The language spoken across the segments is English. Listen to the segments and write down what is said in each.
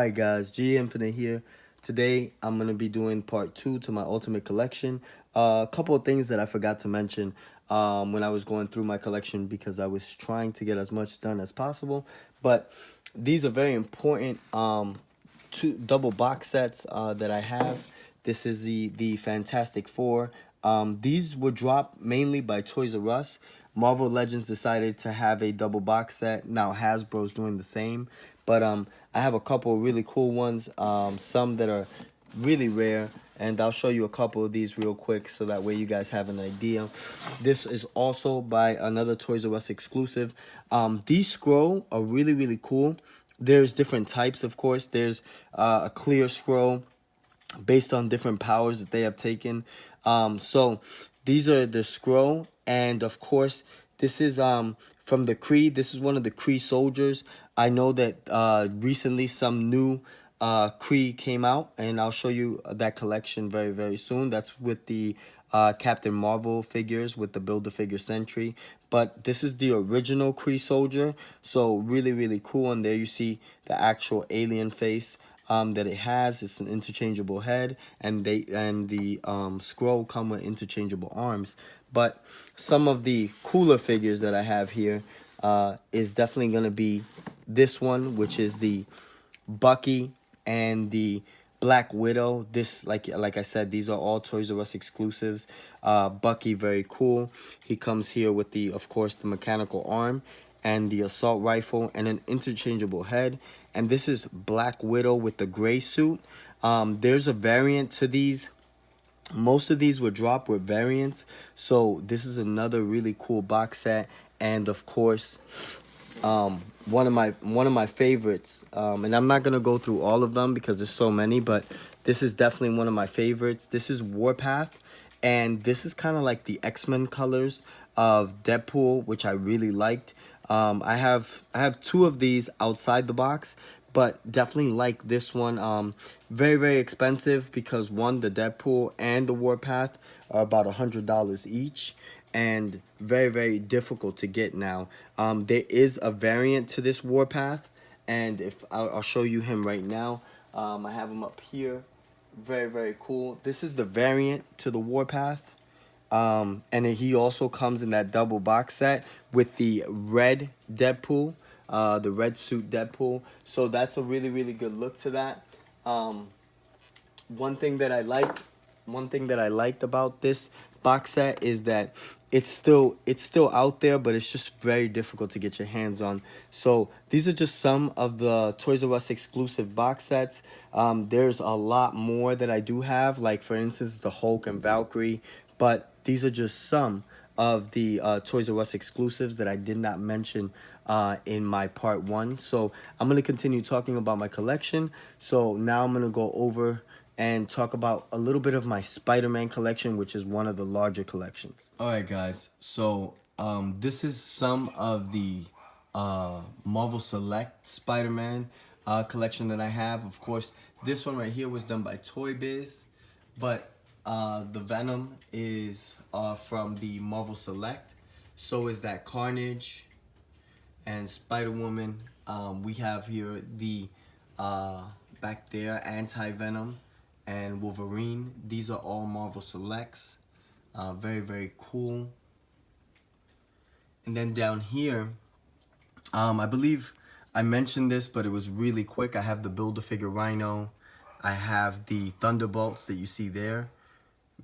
Alright guys, G Infinite here. Today I'm going to be doing part 2 to my Ultimate Collection. A couple of things that I forgot to mention when I was going through my collection because I was trying to get as much done as possible. But these are very important two double box sets that I have. This is the Fantastic Four. These were dropped mainly by Toys R Us. Marvel Legends decided to have a double box set. Now Hasbro's doing the same. But I have a couple of really cool ones, some that are really rare, and I'll show you a couple of these real quick so that way you guys have an idea. This is also by another Toys R Us exclusive. These scroll are really, really cool. There's different types, of course. There's a clear scroll based on different powers that they have taken. So these are the scroll, and of course this is from the Kree. This is one of the Kree soldiers. I know that recently some new Kree came out, and I'll show you that collection very, very soon. That's with the Captain Marvel figures with the Build-A-Figure Sentry. But this is the original Kree soldier, so really, really cool. And there you see the actual alien face that it has. It's an interchangeable head, and the scroll come with interchangeable arms. But some of the cooler figures that I have here is definitely going to be this one, which is the Bucky and the Black Widow. This, like I said, these are all Toys R Us exclusives. Bucky, very cool. He comes here with the, of course, the mechanical arm and the assault rifle and an interchangeable head. And this is Black Widow with the gray suit. There's a variant to these. Most of these were dropped with variants, so this is another really cool box set. And of course, one of my favorites, and I'm not gonna go through all of them because there's so many, but this is definitely one of my favorites. This is Warpath, and this is kind of like the X-Men colors of Deadpool, which I really liked. I have two of these outside the box, but definitely like this one. Very, very expensive because one, the Deadpool and the Warpath are about $100 each, and very, very difficult to get now. There is a variant to this Warpath, and if I'll show you him right now. I have him up here. Very, very cool. This is the variant to the Warpath. And he also comes in that double box set with the red Deadpool, the red suit Deadpool. So that's a really, really good look to that. One thing that I liked about this box set is that it's still out there, but it's just very difficult to get your hands on. So these are just some of the Toys R Us exclusive box sets. There's a lot more that I do have, like for instance the Hulk and Valkyrie, but these are just some of the Toys R Us exclusives that I did not mention in my part 1. So I'm going to continue talking about my collection. So now I'm going to go over and talk about a little bit of my Spider-Man collection, which is one of the larger collections. Alright guys, so this is some of the Marvel Select Spider-Man collection that I have. Of course, this one right here was done by Toy Biz, but the Venom is from the Marvel Select. So is that Carnage and Spider-Woman. We have here the back there Anti-Venom and Wolverine. These are all Marvel Selects. Very, very cool. And then down here, I believe I mentioned this, but it was really quick. I have the Build-A-Figure Rhino. I have the Thunderbolts that you see there.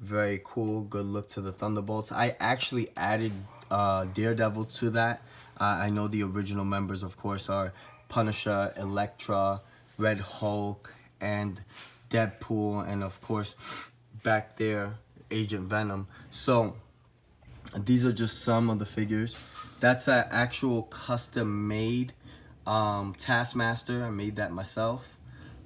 Very cool. Good look to the Thunderbolts. I actually added Daredevil to that. I know the original members, of course, are Punisher, Elektra, Red Hulk, and Deadpool, and of course, back there, Agent Venom. So these are just some of the figures. That's an actual custom-made Taskmaster. I made that myself.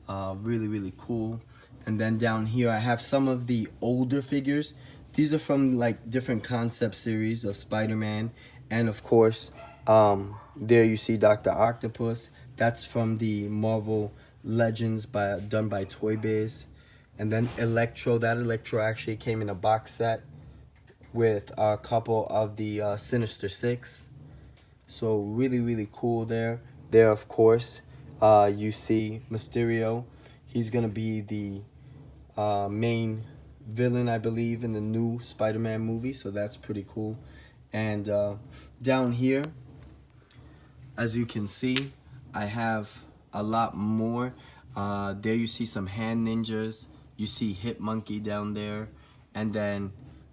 Really, really cool. And then down here, I have some of the older figures. These are from like different concept series of Spider-Man. And of course, there you see Dr. Octopus. That's from the Marvel Legends done by Toy Biz. And then Electro. That Electro actually came in a box set with a couple of the Sinister Six. So really, really cool there. There, of course, You see Mysterio. He's gonna be the main villain, I believe, in the new Spider-Man movie, so that's pretty cool. And down here, as you can see, I have a lot more. There you see some hand ninjas. You see Hit Monkey down there. And then,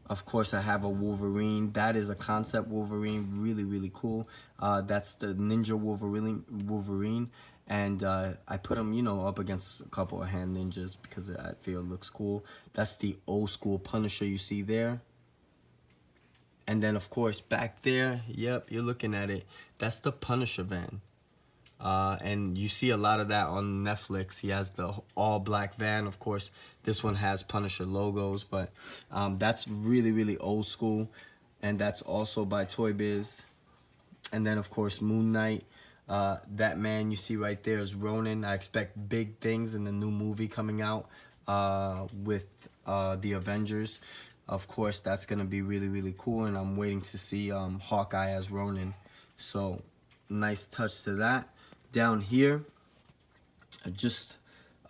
of course, I have a Wolverine. That is a concept Wolverine. Really, really cool. That's the Ninja Wolverine. And I put him, you know, up against a couple of hand ninjas because I feel it looks cool. That's the old school Punisher you see there. And then, of course, back there, yep, you're looking at it. That's the Punisher van. And you see a lot of that on Netflix. He has the all-black van. Of course, this one has Punisher logos, but that's really, really old school. And that's also by Toy Biz. And then, of course, Moon Knight. That man you see right there is Ronin. I expect big things in the new movie coming out with the Avengers. Of course, that's going to be really, really cool. And I'm waiting to see Hawkeye as Ronin. So, nice touch to that. Down here, just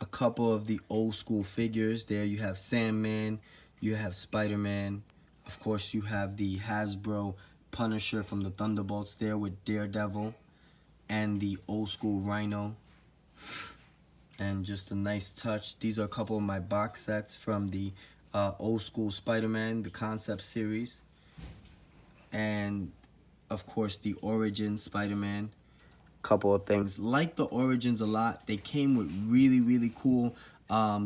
a couple of the old school figures. There you have Sandman. You have Spider-Man. Of course, you have the Hasbro Punisher from the Thunderbolts there with Daredevil. And the old school Rhino. And just a nice touch. These are a couple of my box sets from the old school Spider-Man, the concept series. And of course the Origin Spider-Man. Couple of things. Like the Origins a lot. They came with really, really cool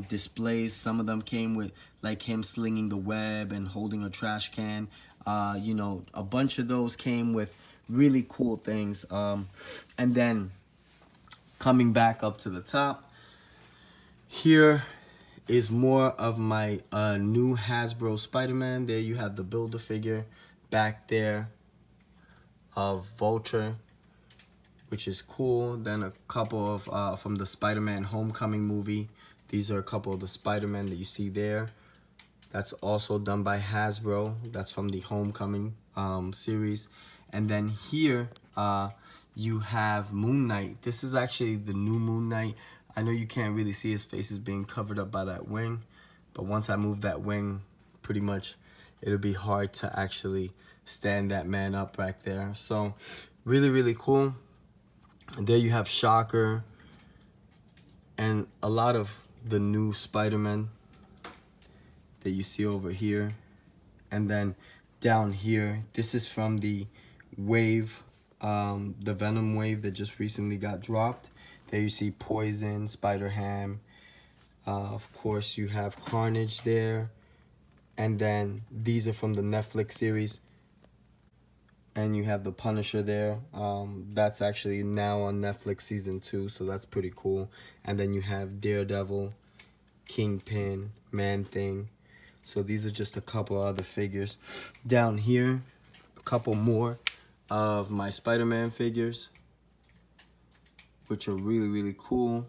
displays. Some of them came with like him slinging the web and holding a trash can. You know, a bunch of those came with really cool things. And then coming back up to the top, here is more of my new Hasbro Spider-Man. There you have the Build-A-Figure. Back there of Vulture, which is cool. Then a couple of from the Spider-Man Homecoming movie. These are a couple of the Spider-Man that you see there. That's also done by Hasbro. That's from the Homecoming series. And then here you have Moon Knight. This is actually the new Moon Knight. I know you can't really see his face is being covered up by that wing, but once I move that wing, pretty much it'll be hard to actually stand that man up right there. So really, really cool. And there you have Shocker and a lot of the new Spider-Man that you see over here. And then down here, this is from the wave, the Venom wave that just recently got dropped. There you see Poison, Spider-Ham. Of course, you have Carnage there. And then these are from the Netflix series. And you have the Punisher there. That's actually now on Netflix season 2, so that's pretty cool. And then you have Daredevil, Kingpin, Man-Thing. So these are just a couple other figures. Down here, a couple more of my Spider-Man figures, which are really, really cool.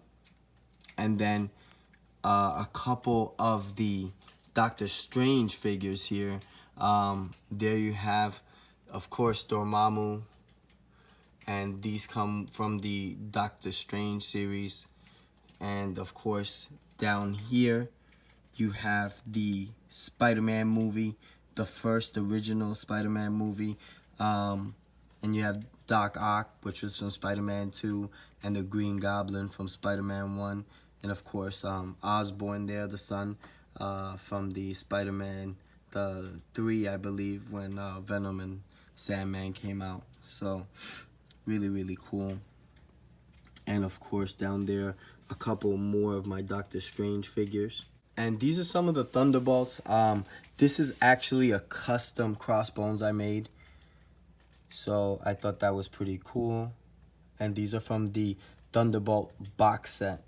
And then a couple of the Doctor Strange figures here. There you have, of course, Dormammu. And these come from the Doctor Strange series. And of course, down here, you have the Spider-Man movie, the first original Spider-Man movie. And you have Doc Ock, which was from Spider-Man 2, and the Green Goblin from Spider-Man 1. And of course, Osborn there, the son, from the Spider-Man, the 3, I believe, when Venom and Sandman came out. So, really, really cool. And of course, down there, a couple more of my Doctor Strange figures. And these are some of the Thunderbolts. This is actually a custom Crossbones I made. So I thought that was pretty cool. And these are from the Thunderbolt box set.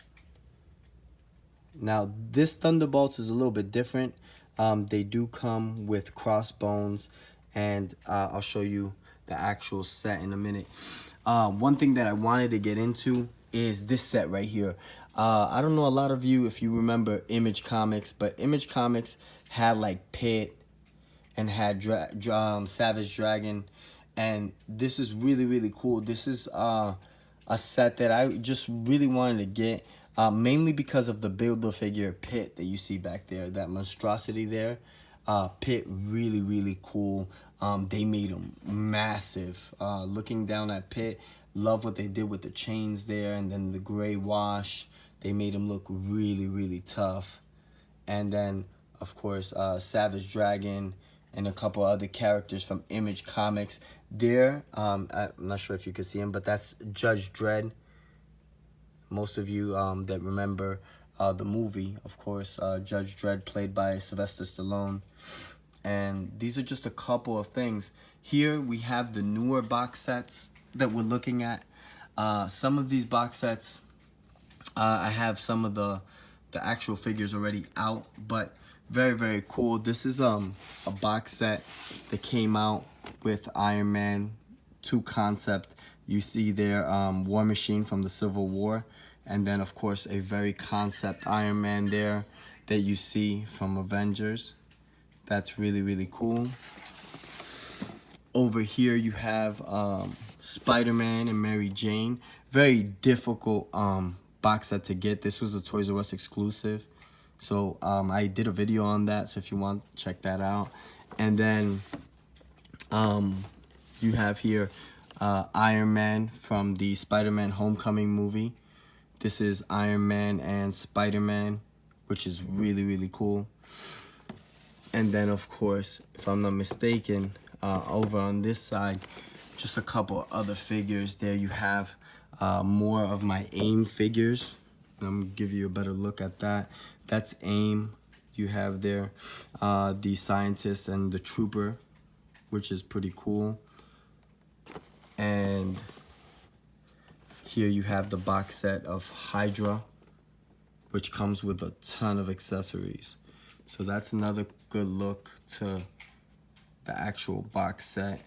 Now, this Thunderbolts is a little bit different. They do come with Crossbones. And I'll show you the actual set in a minute. One thing that I wanted to get into is this set right here. I don't know a lot of you if you remember Image Comics, but Image Comics had like Pit and had Savage Dragon, and this is really, really cool. This is a a set that I just really wanted to get, mainly because of the Build-A-Figure Pit that you see back there, that monstrosity there. Pit, really, really cool. They made him massive. Looking down at Pit, love what they did with the chains there, and then the gray wash. They made him look really, really tough. And then, of course, Savage Dragon and a couple other characters from Image Comics. There, I'm not sure if you can see him, but that's Judge Dredd. Most of you that remember the movie, of course, Judge Dredd, played by Sylvester Stallone. And these are just a couple of things. Here we have the newer box sets that we're looking at. Some of these box sets, I have some of the actual figures already out, but very, very cool. This is a box set that came out with Iron Man 2 concept. You see there War Machine from the Civil War, and then of course a very concept Iron Man there that you see from Avengers. That's really, really cool. Over here you have Spider-Man and Mary Jane. Very difficult box set to get. This was a Toys R Us exclusive. So I did a video on that, so if you want, check that out. And then you have here Iron Man from the Spider-Man Homecoming movie. This is Iron Man and Spider-Man, which is really, really cool. And then, of course, if I'm not mistaken, over on this side, just a couple other figures. There you have more of my AIM figures. I'm gonna give you a better look at that. That's AIM. You have there the Scientist and the Trooper, which is pretty cool. And here you have the box set of Hydra, which comes with a ton of accessories. So that's another good look to the actual box set.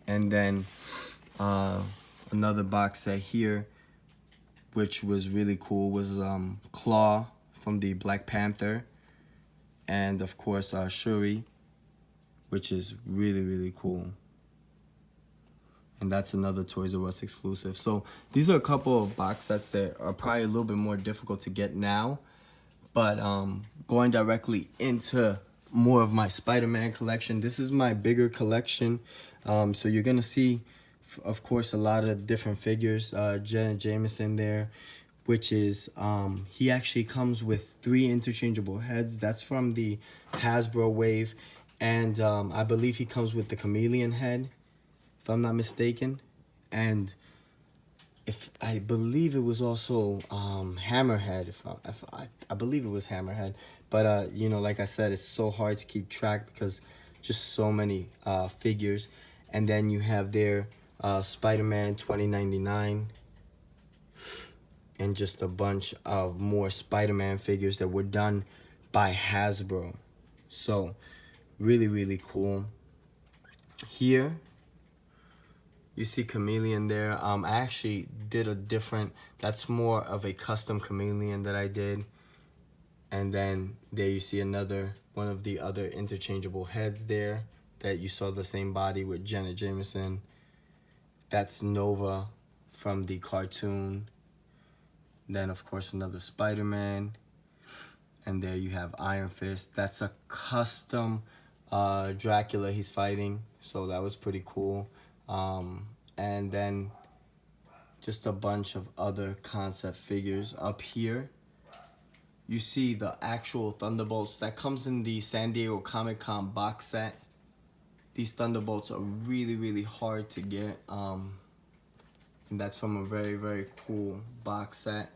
And then another box set here, which was really cool, was Claw from the Black Panther. And of course Shuri, which is really, really cool. And that's another Toys R Us exclusive. So these are a couple of box sets that are probably a little bit more difficult to get now. But going directly into more of my Spider-Man collection, this is my bigger collection. So you're going to see, of course, a lot of different figures. Jenna Jameson there, which is, he actually comes with 3 interchangeable heads. That's from the Hasbro wave. And I believe he comes with the Chameleon head, if I'm not mistaken. And if I believe it was also Hammerhead. I believe it was Hammerhead. But, you know, like I said, it's so hard to keep track because just so many figures. And then you have there Spider-Man 2099. And just a bunch of more Spider-Man figures that were done by Hasbro. So, really, really cool. Here, you see Chameleon there. I actually did a different, that's more of a custom Chameleon that I did. And then there you see another, one of the other interchangeable heads there that you saw the same body with Jenna Jameson. That's Nova from the cartoon. Then, of course, another Spider-Man. And there you have Iron Fist. That's a custom Dracula he's fighting. So that was pretty cool. And then just a bunch of other concept figures. Up here, you see the actual Thunderbolts. That comes in the San Diego Comic-Con box set. These Thunderbolts are really, really hard to get. And that's from a very, very cool box set.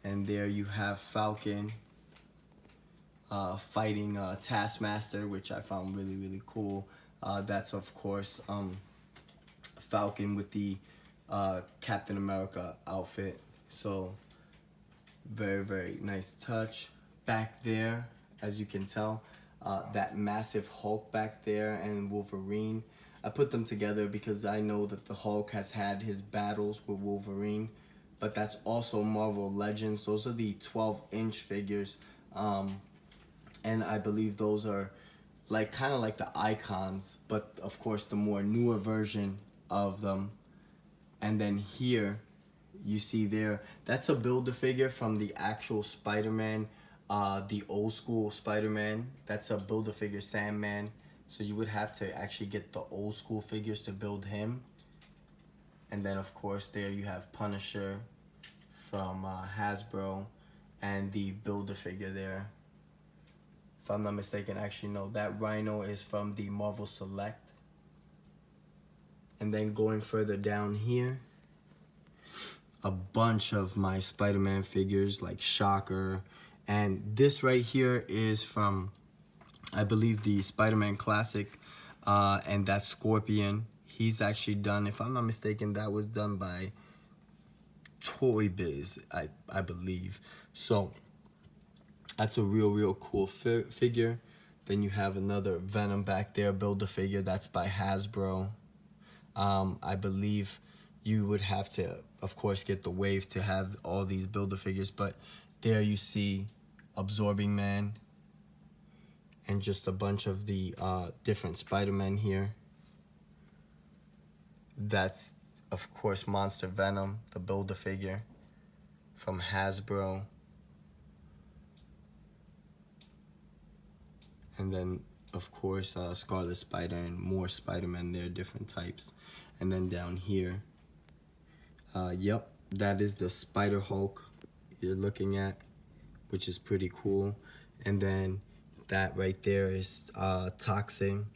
And there you have Falcon fighting Taskmaster, which I found really, really cool. That's, of course, Falcon with the Captain America outfit. So, very, very nice touch. Back there, as you can tell, that massive Hulk back there and Wolverine. I put them together because I know that the Hulk has had his battles with Wolverine, but that's also Marvel Legends. Those are the 12-inch figures, and I believe those are like kind of like the icons, but of course the more newer version of them. And then here you see there, that's a Build-A-Figure from the actual Spider-Man, the old school Spider-Man. That's a Build-A-Figure Sandman. So you would have to actually get the old school figures to build him. And then of course there you have Punisher from Hasbro, and the Build-A-Figure there. If I'm not mistaken, actually no, that Rhino is from the Marvel Select. And then going further down here, a bunch of my Spider-Man figures like Shocker. And this right here is from, I believe, the Spider-Man Classic. And that's Scorpion. He's actually done, if I'm not mistaken, that was done by Toy Biz, I believe. So that's a real cool figure. Then you have another Venom back there, Build-A-Figure. That's by Hasbro. I believe you would have to, of course, get the Wave to have all these Build-A-Figures. But there you see Absorbing Man and just a bunch of the different Spider-Men here. That's, of course, Monster Venom, the Build-A-Figure from Hasbro. And then, of course, Scarlet Spider and more Spider-Man there, different types. And then down here, yep, that is the Spider-Hulk you're looking at, which is pretty cool. And then that right there is Toxin.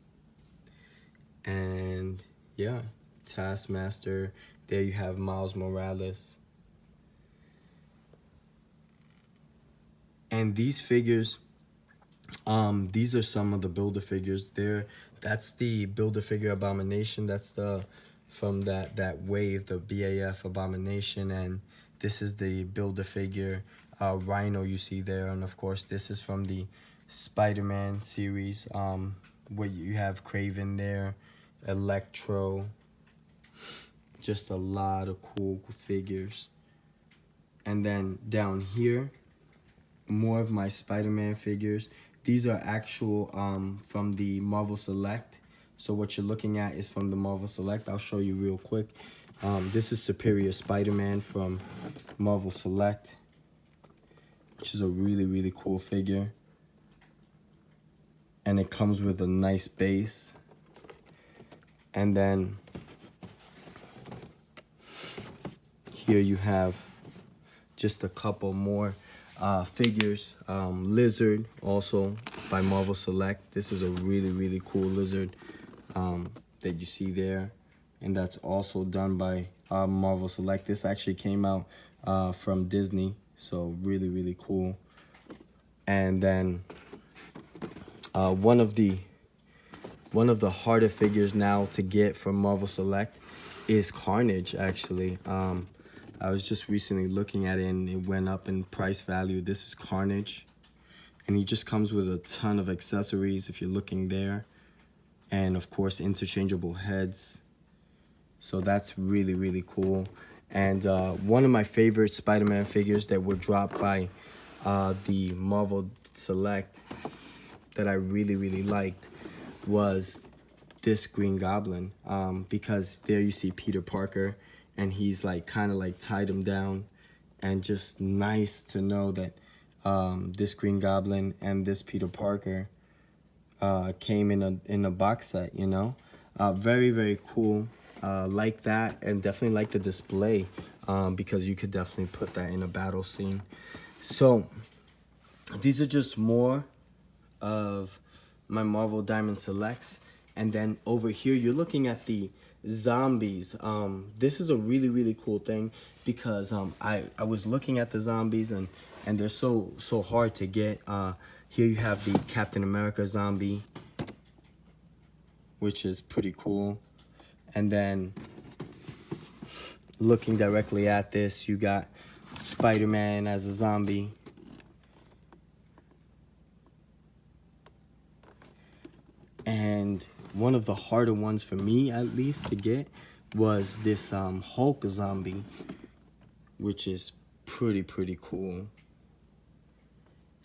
And yeah, Taskmaster. There you have Miles Morales. And these figures, these are some of the Build-A-Figures there. That's the Build-A-Figure Abomination. That's the from that wave, the BAF Abomination. And this is the Build-A-Figure Rhino you see there. And of course, this is from the Spider-Man series, where you have Kraven there, Electro. Just a lot of cool figures. And then down here, more of my Spider-Man figures. These are actual from the Marvel Select. So what you're looking at is from the Marvel Select. I'll show you real quick. This is Superior Spider-Man from Marvel Select, which is a really cool figure. And it comes with a nice base. And then here you have just a couple more figures. Lizard, also by Marvel Select. This is a really cool Lizard that you see there. And that's also done by Marvel Select. This actually came out from Disney. So really cool. And then one of the harder figures now to get from Marvel Select is Carnage, actually. I was just recently looking at it and it went up in price value. This is Carnage. And he just comes with a ton of accessories if you're looking there. And of course, interchangeable heads. So that's really cool. And one of my favorite Spider-Man figures that were dropped by the Marvel Select that I really liked was this Green Goblin, because there you see Peter Parker and he's like kind of like tied him down, and just nice to know that this Green Goblin and this Peter Parker came in a box set, you know. Very cool. Like that, and definitely like the display, because you could definitely put that in a battle scene. So these are just more of my Marvel Diamond Selects. And then over here you're looking at the zombies. This is a really cool thing, because I was looking at the zombies and they're so hard to get. Here you have the Captain America zombie, which is pretty cool. And then looking directly at this, you got Spider-Man as a zombie. And one of the harder ones for me, at least, to get was this Hulk zombie, which is pretty cool.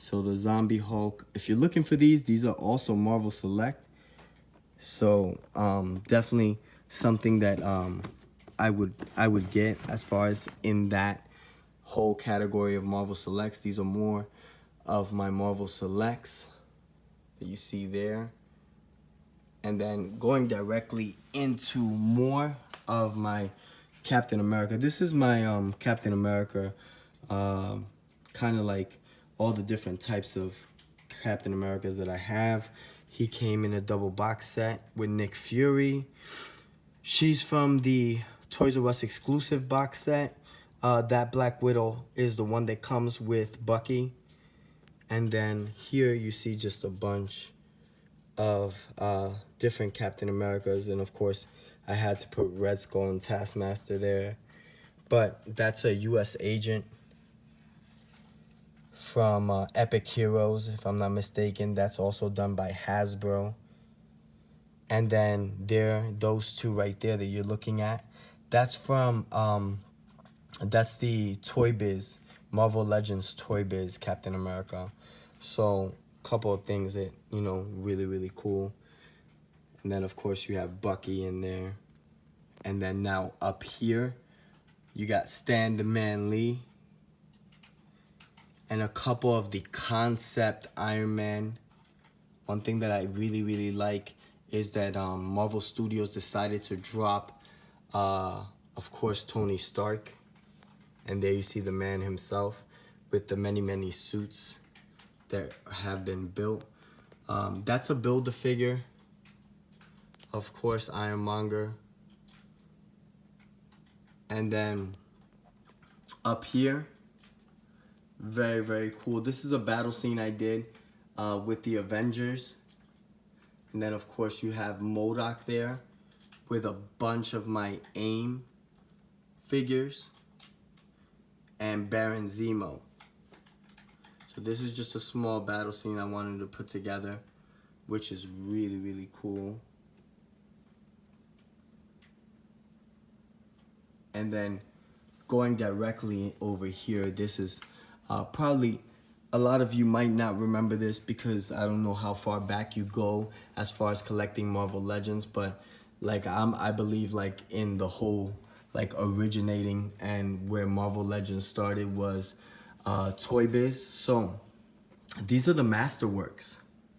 So the Zombie Hulk, if you're looking for these are also Marvel Select. So definitely something that I would get as far as in that whole category of Marvel Selects. These are more of my Marvel Selects that you see there. And then going directly into more of my Captain America. This is my Captain America, kind of like all the different types of Captain Americas that I have. He came in a double box set with Nick Fury. She's from the Toys R Us exclusive box set. That Black Widow is the one that comes with Bucky. And then here you see just a bunch of different Captain Americas. And of course, I had to put Red Skull and Taskmaster there. But that's a U.S. agent from Epic Heroes, if I'm not mistaken. That's also done by Hasbro. And then those two right there that you're looking at, that's from, that's the Toy Biz, Marvel Legends Toy Biz Captain America. So a couple of things that, you know, really, really cool. And then, of course, you have Bucky in there. And then now up here, you got Stan the Man Lee. And a couple of the concept Iron Man. One thing that I really, really like is that Marvel Studios decided to drop, of course, Tony Stark. And there you see the man himself with the many, many suits that have been built. That's a Build-A-Figure. Of course, Ironmonger. And then up here, very, very cool. This is a battle scene I did with the Avengers. And then, of course, you have MODOK there with a bunch of my AIM figures and Baron Zemo. So this is just a small battle scene I wanted to put together, which is really, really cool. And then going directly over here, this is probably a lot of you might not remember this because I don't know how far back you go as far as collecting Marvel Legends, but like I believe like in the whole like originating and where Marvel Legends started was Toy Biz. So these are the Masterworks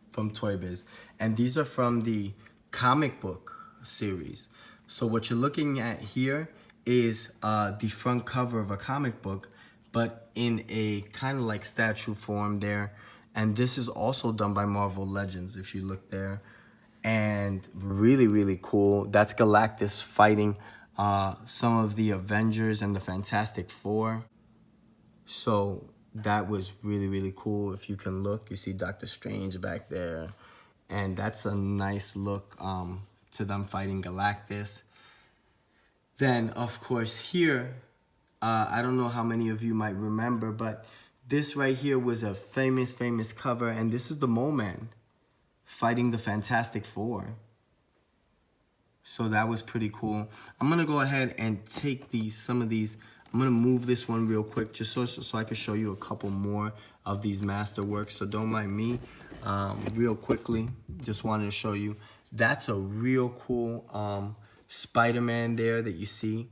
from Toy Biz, and these are from the comic book series. So what you're looking at here is the front cover of a comic book, but in a kind of like statue form there. And this is also done by Marvel Legends, if you look there. And really, really cool. That's Galactus fighting some of the Avengers and the Fantastic Four. So that was really, really cool. If you can look, you see Doctor Strange back there. And that's a nice look to them fighting Galactus. Then, of course, here, I don't know how many of you might remember, but this right here was a famous, famous cover. And this is the Mole Man fighting the Fantastic Four. So that was pretty cool. I'm going to go ahead and take some of these. I'm going to move this one real quick just so I can show you a couple more of these Masterworks. So don't mind me. Real quickly, just wanted to show you. That's a real cool Spider-Man there that you see.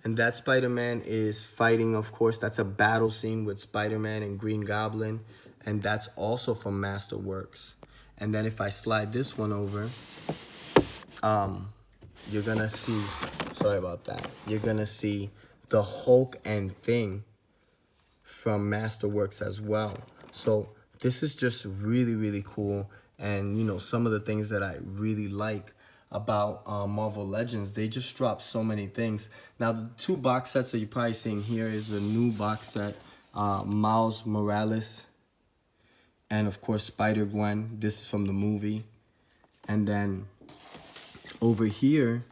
And that Spider-Man is fighting, of course. That's a battle scene with Spider-Man and Green Goblin. And that's also from Masterworks. And then if I slide this one over, you're going to see, sorry about that, you're going to see the Hulk and Thing from Masterworks as well. So this is just really, really cool. And, you know, some of the things that I really like about Marvel Legends, they just drop so many things. Now, the two box sets that you're probably seeing here is a new box set, Miles Morales, and of course Spider-Gwen. This is from the movie. And then over here,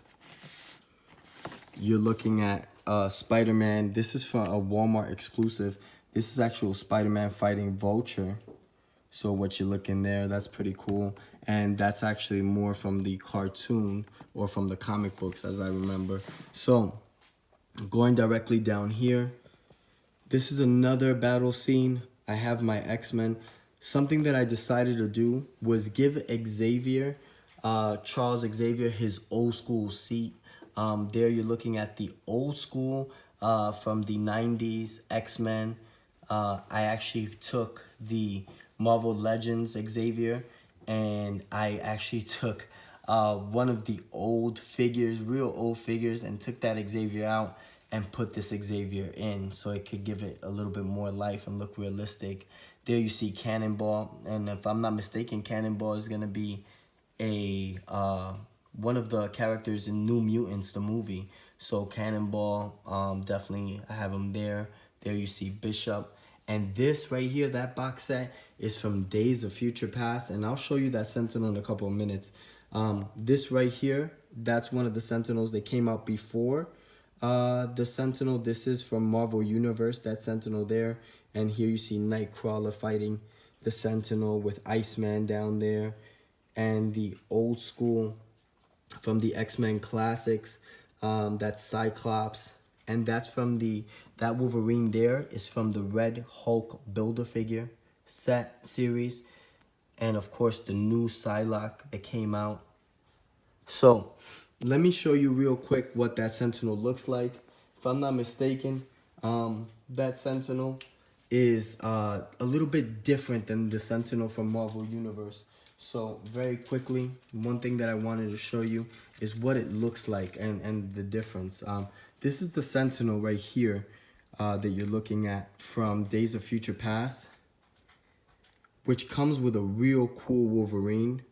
you're looking at Spider-Man. This is from a Walmart exclusive. This is actual Spider-Man fighting Vulture. So what you're looking there, that's pretty cool. And that's actually more from the cartoon or from the comic books, as I remember. So going directly down here, this is another battle scene. I have my X-Men. something that I decided to do was give Xavier, Charles Xavier, his old school seat. There you're looking at the old school from the 90s X-Men. I actually took the Marvel Legends Xavier, and I actually took one of the old figures, real old figures, and took that Xavier out and put this Xavier in so it could give it a little bit more life and look realistic. There you see Cannonball, and if I'm not mistaken, Cannonball is gonna be a one of the characters in New Mutants, the movie. So Cannonball, definitely I have him there. There you see Bishop. And this right here, that box set, is from Days of Future Past. And I'll show you that Sentinel in a couple of minutes. This right here, that's one of the Sentinels that came out before the Sentinel. This is from Marvel Universe, that Sentinel there. And here you see Nightcrawler fighting the Sentinel with Iceman down there. And the old school from the X-Men classics, that's Cyclops. And that's from that Wolverine there is from the Red Hulk Build-A-Figure set series. And of course the new Psylocke that came out. So let me show you real quick what that Sentinel looks like. If I'm not mistaken, that Sentinel is a little bit different than the Sentinel from Marvel Universe. So very quickly, one thing that I wanted to show you is what it looks like and the difference. This is the Sentinel right here that you're looking at from Days of Future Past, which comes with a real cool Wolverine.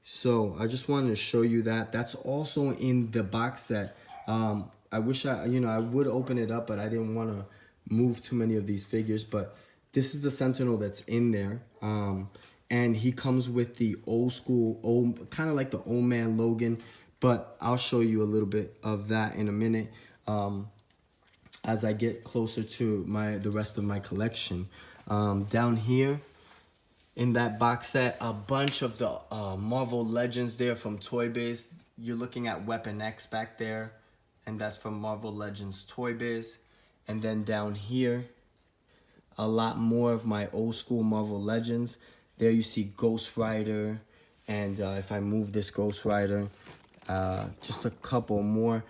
So I just wanted to show you that. That's also in the box set. I wish I would open it up, but I didn't want to move too many of these figures. But this is the Sentinel that's in there. And he comes with the old school, kind of like the Old Man Logan. But I'll show you a little bit of that in a minute as I get closer to the rest of my collection. Down here, in that box set, a bunch of the Marvel Legends there from Toy Biz. You're looking at Weapon X back there, and that's from Marvel Legends Toy Biz. And then down here, a lot more of my old school Marvel Legends. There you see Ghost Rider, and if I move this Ghost Rider, just a couple more.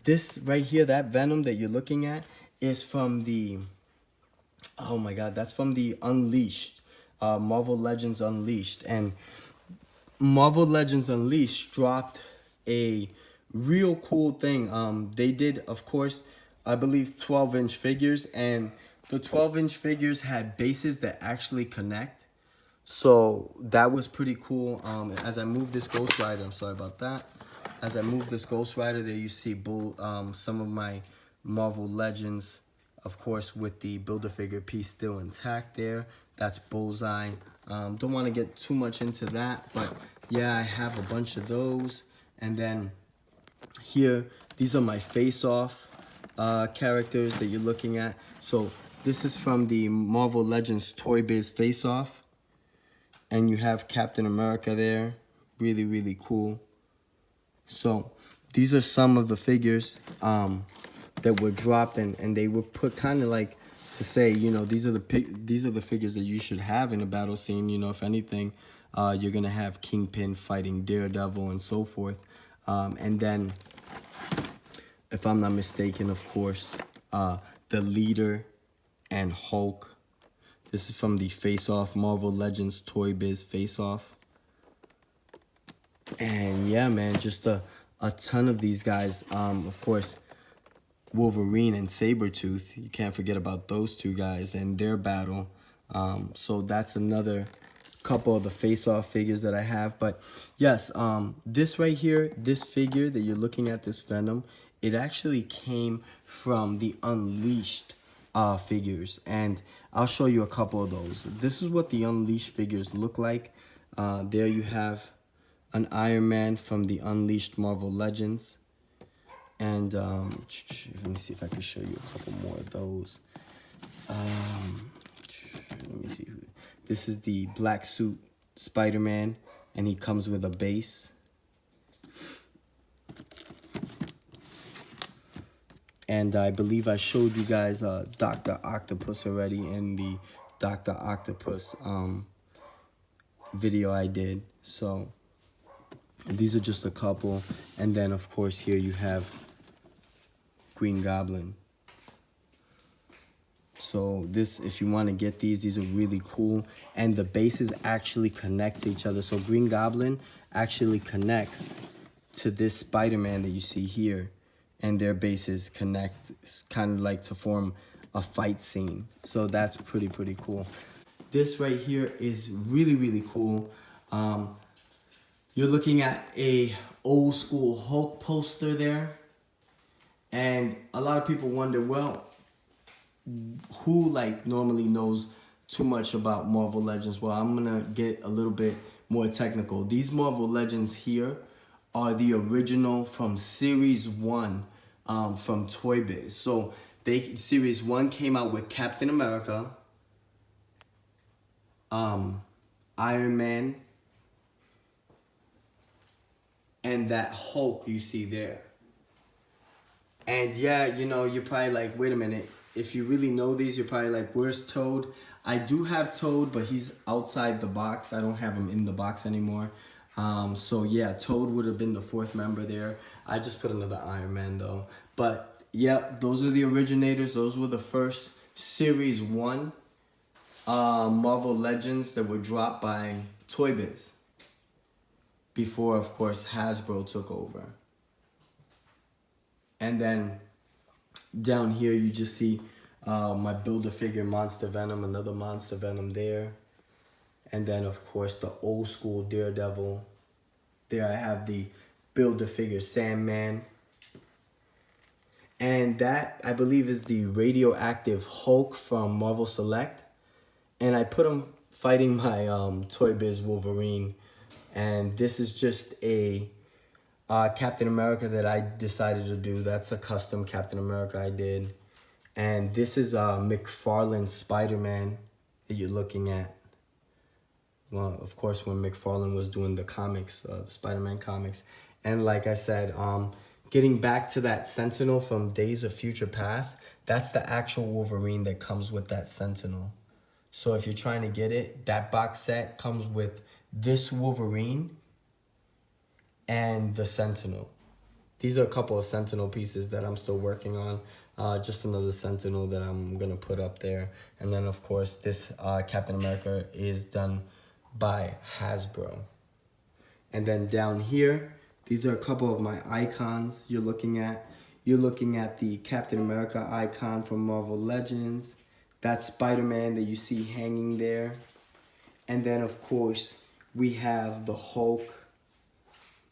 This right here, that Venom that you're looking at, is from the, oh my god, that's from the Unleashed. Marvel Legends Unleashed. And Marvel Legends Unleashed dropped a real cool thing. They did, of course, I believe 12-inch figures, and the 12-inch figures had bases that actually connect. So that was pretty cool. As I move this Ghost Rider, I'm sorry about that. As I move this Ghost Rider, there you see some of my Marvel Legends, of course, with the Build-A-Figure piece still intact there. That's Bullseye. Don't want to get too much into that, but yeah, I have a bunch of those. And then here, these are my face-off characters that you're looking at. So this is from the Marvel Legends Toy Biz face-off. And you have Captain America there. Really, really cool. So these are some of the figures that were dropped, and they were put kind of like to say, you know, these are the figures that you should have in a battle scene. You know, if anything, you're gonna have Kingpin fighting Daredevil and so forth. And then, if I'm not mistaken, of course, the Leader and Hulk. This is from the Face Off Marvel Legends Toy Biz Face Off. And yeah, man, just a ton of these guys. Of course, Wolverine and Sabretooth. You can't forget about those two guys and their battle. So that's another couple of the face-off figures that I have. But yes, this right here, this figure that you're looking at, this Venom, it actually came from the Unleashed figures. And I'll show you a couple of those. This is what the Unleashed figures look like. There you have an Iron Man from the Unleashed Marvel Legends. And let me see if I can show you a couple more of those. Let me see. This is the black suit Spider-Man, and he comes with a base. And I believe I showed you guys Dr. Octopus already in the Dr. Octopus video I did. So these are just a couple. And then of course here you have Green Goblin. So this, if you want to get these are really cool. And the bases actually connect to each other. So Green Goblin actually connects to this Spider-Man that you see here. And their bases connect, kind of like to form a fight scene. So that's pretty cool. This right here is really cool. You're looking at a old school Hulk poster there. And a lot of people wonder, well, who like normally knows too much about Marvel Legends? Well, I'm gonna get a little bit more technical. These Marvel Legends here are the original from Series 1 from Toy Biz. So Series 1 came out with Captain America, Iron Man, and that Hulk you see there. And yeah, you know, you're probably like, wait a minute. If you really know these, you're probably like, where's Toad? I do have Toad, but he's outside the box. I don't have him in the box anymore. So yeah, Toad would have been the 4th member there. I just put another Iron Man though. But yep, those are the originators. Those were the first Series 1 Marvel Legends that were dropped by Toy Biz. Before, of course, Hasbro took over. And then down here you just see my Build-A-Figure Monster Venom, another Monster Venom there. And then of course the old school Daredevil. There I have the Build-A-Figure Sandman. And that I believe is the radioactive Hulk from Marvel Select. And I put him fighting my Toy Biz Wolverine. And this is just a Captain America that I decided to do. That's a custom Captain America I did. And this is McFarlane Spider-Man that you're looking at. Well, of course, when McFarlane was doing the comics, the Spider-Man comics. And like I said, getting back to that Sentinel from Days of Future Past, that's the actual Wolverine that comes with that Sentinel. So if you're trying to get it, that box set comes with this Wolverine and the Sentinel. These are a couple of Sentinel pieces that I'm still working on. Just another Sentinel that I'm gonna put up there. And then of course this Captain America is done by Hasbro. And then down here, these are a couple of my icons you're looking at. You're looking at the Captain America icon from Marvel Legends. That Spider-Man that you see hanging there. And then of course, we have the Hulk.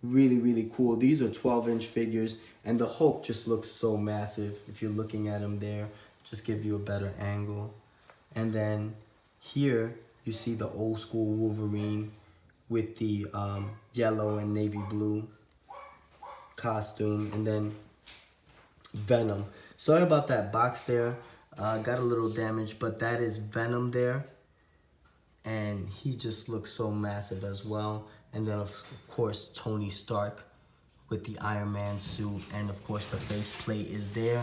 Really cool. These are 12-inch figures, and the Hulk just looks so massive. If you're looking at him there, just give you a better angle. And then here, you see the old school Wolverine with the yellow and navy blue costume, and then Venom. Sorry about that box there. Got a little damage, but that is Venom there. And he just looks so massive as well. And then of course Tony Stark with the Iron Man suit, and of course the faceplate is there.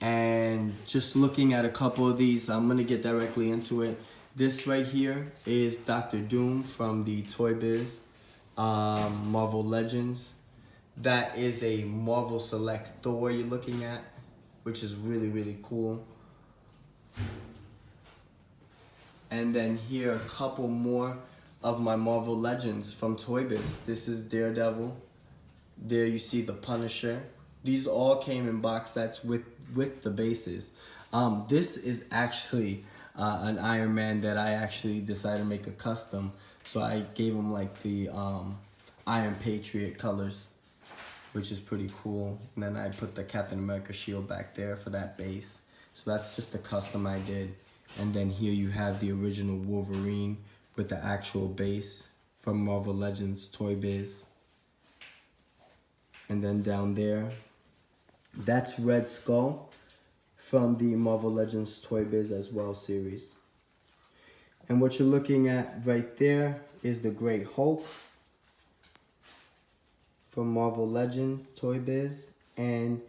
And just looking at a couple of these, I'm gonna get directly into it. This right here is Dr. Doom from the Toy Biz Marvel Legends. That is a Marvel Select Thor you're looking at, which is really cool. And then here a couple more of my Marvel Legends from Toy Biz. This is Daredevil. There you see the Punisher. These all came in box sets with the bases. This is actually an Iron Man that I actually decided to make a custom. So I gave him like the Iron Patriot colors, which is pretty cool. And then I put the Captain America shield back there for that base. So that's just a custom I did. And then here you have the original Wolverine with the actual base from Marvel Legends Toy Biz. And then down there, that's Red Skull from the Marvel Legends Toy Biz as well series. And what you're looking at right there is the Great Hulk from Marvel Legends Toy Biz. And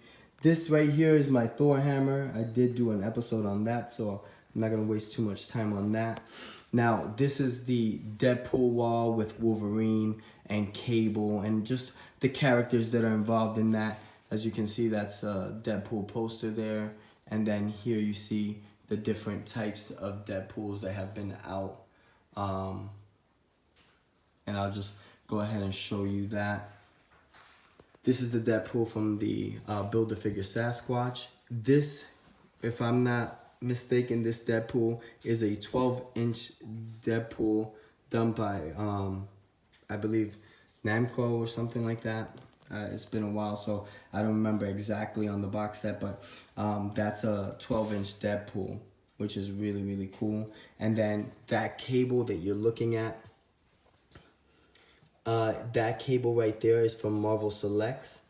this right here is my Thor hammer. I did do an episode on that, so I'm not gonna waste too much time on that. Now, this is the Deadpool wall with Wolverine and Cable and just the characters that are involved in that. As you can see, that's a Deadpool poster there. And then here you see the different types of Deadpools that have been out. And I'll just go ahead and show you that. This is the Deadpool from the Build-A-Figure Sasquatch. This, if I'm not mistaken, this Deadpool is a 12-inch Deadpool done by, I believe, Namco or something like that. It's been a while, so I don't remember exactly on the box set, but that's a 12-inch Deadpool, which is really, really cool. And then that Cable that you're looking at, that Cable right there is from Marvel Selects.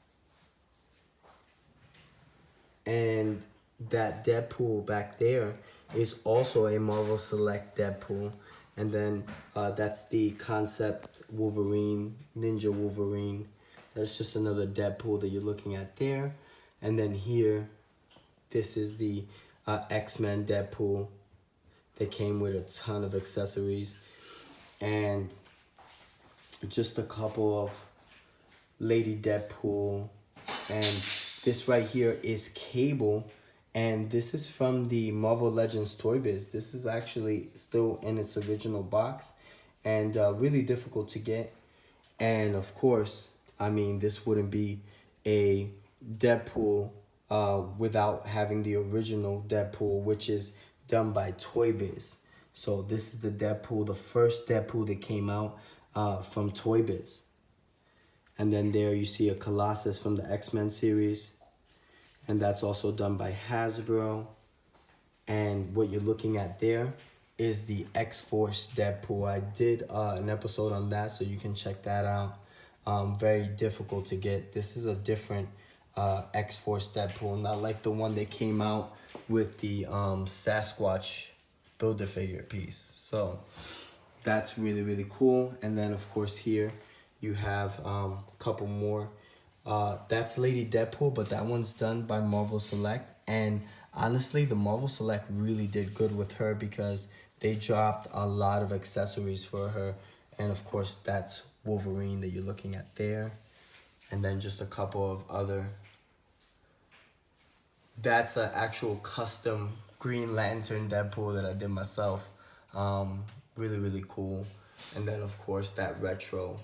And that Deadpool back there is also a Marvel Select Deadpool. And then that's the Concept Wolverine, Ninja Wolverine. That's just another Deadpool that you're looking at there. And then here, this is the X-Men Deadpool. They came with a ton of accessories. And just a couple of Lady Deadpool. And this right here is Cable. And this is from the Marvel Legends Toy Biz. This is actually still in its original box. And really difficult to get. And of course, I mean, this wouldn't be a Deadpool without having the original Deadpool, which is done by Toy Biz. So this is the Deadpool, the first Deadpool that came out from Toy Biz. And then there you see a Colossus from the X-Men series. And that's also done by Hasbro. And what you're looking at there is the X-Force Deadpool. I did an episode on that, so you can check that out. Very difficult to get. This is a different X-Force Deadpool, not like the one that came out with the Sasquatch Build-A-Figure piece. So that's really, really cool. And then, of course, here you have a couple more. That's Lady Deadpool, but that one's done by Marvel Select. And honestly, the Marvel Select really did good with her because they dropped a lot of accessories for her. And of course, that's Wolverine that you're looking at there. And then just a couple of other. That's an actual custom Green Lantern Deadpool that I did myself. Really, really cool. And then, of course, that retro,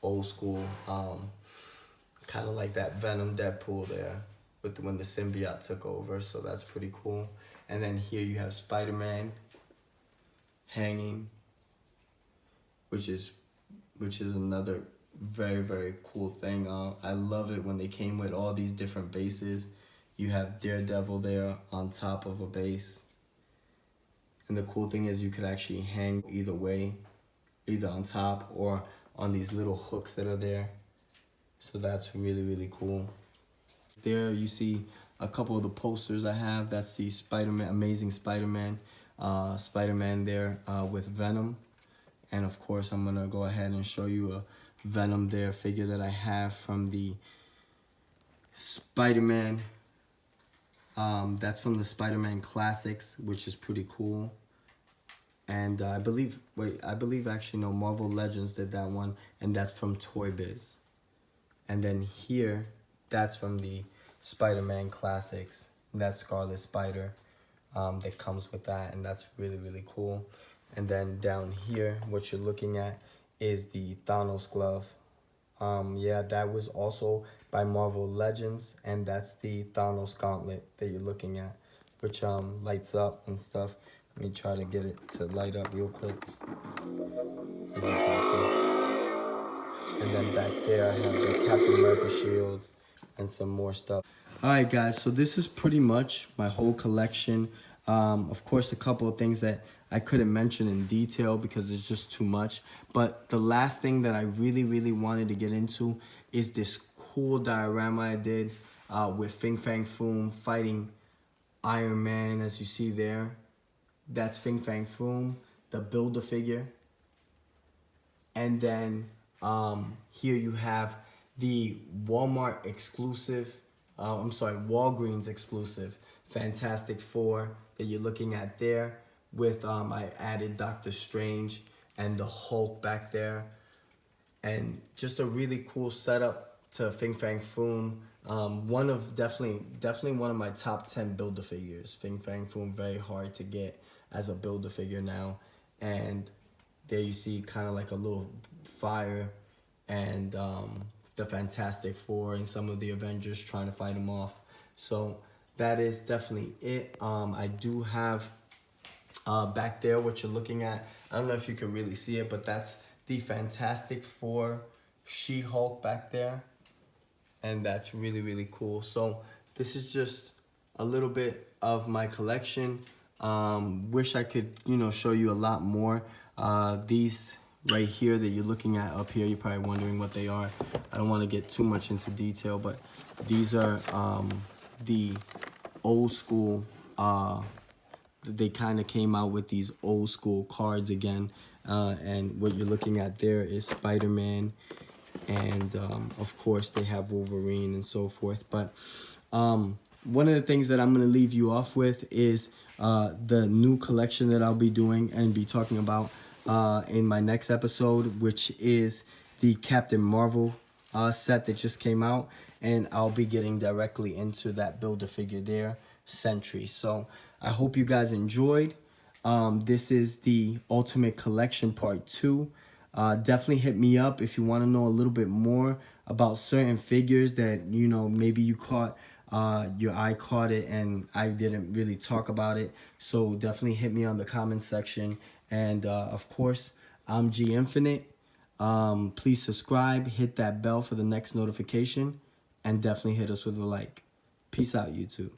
old school, kind of like that Venom Deadpool there with when the symbiote took over. So that's pretty cool. And then here you have Spider-Man hanging, which is another very, very cool thing. I love it when they came with all these different bases. You have Daredevil there on top of a base. And the cool thing is you could actually hang either way, either on top or on these little hooks that are there. So that's really, really cool. There you see a couple of the posters I have. That's the Spider-Man, Amazing Spider-Man, Spider-Man there with Venom. And of course, I'm gonna go ahead and show you a Venom there figure that I have from the Spider-Man. That's from the Spider-Man Classics, which is pretty cool. And I believe actually no, Marvel Legends did that one, and that's from Toy Biz. And then here, that's from the Spider-Man Classics. And that's Scarlet Spider that comes with that, and that's really, really cool. And then down here, what you're looking at is the Thanos glove. Yeah, that was also by Marvel Legends, and that's the Thanos gauntlet that you're looking at, which lights up and stuff. Let me try to get it to light up real quick, as you can see. And then back there, I have the Captain America shield and some more stuff. All right, guys, so this is pretty much my whole collection. Of course, a couple of things that I couldn't mention in detail because it's just too much. But the last thing that I really, really wanted to get into is this cool diorama I did with Fin Fang Foom fighting Iron Man, as you see there. That's Fin Fang Foom, the Build-A-Figure. And then here you have the Walmart exclusive, Walgreens exclusive Fantastic Four that you're looking at there. with I added Doctor Strange and the Hulk back there, and just a really cool setup to Fing Fang Foom. One of definitely one of my top 10 builder figures. Fing Fang Foom, very hard to get as a builder figure now, and there you see kind of like a little fire, and the Fantastic Four and some of the Avengers trying to fight him off. So that is definitely it. I do have back there what you're looking at. I don't know if you can really see it, but that's the Fantastic Four She-Hulk back there, and that's really cool. So this is just a little bit of my collection. Wish I could, show you a lot more. These right here that you're looking at up here, you're probably wondering what they are. I don't want to get too much into detail, but these are the old school, they kind of came out with these old school cards again, and what you're looking at there is Spider-Man, and of course they have Wolverine and so forth. But one of the things that I'm going to leave you off with is the new collection that I'll be doing and be talking about in my next episode, which is the Captain Marvel set that just came out, and I'll be getting directly into that Build-A-Figure there, Sentry. So I hope you guys enjoyed. This is the Ultimate Collection Part 2. Definitely hit me up if you want to know a little bit more about certain figures that, maybe you caught, your eye caught it and I didn't really talk about it. So definitely hit me on the comment section. And of course, I'm G Infinite. Please subscribe, hit that bell for the next notification, and definitely hit us with a like. Peace out, YouTube.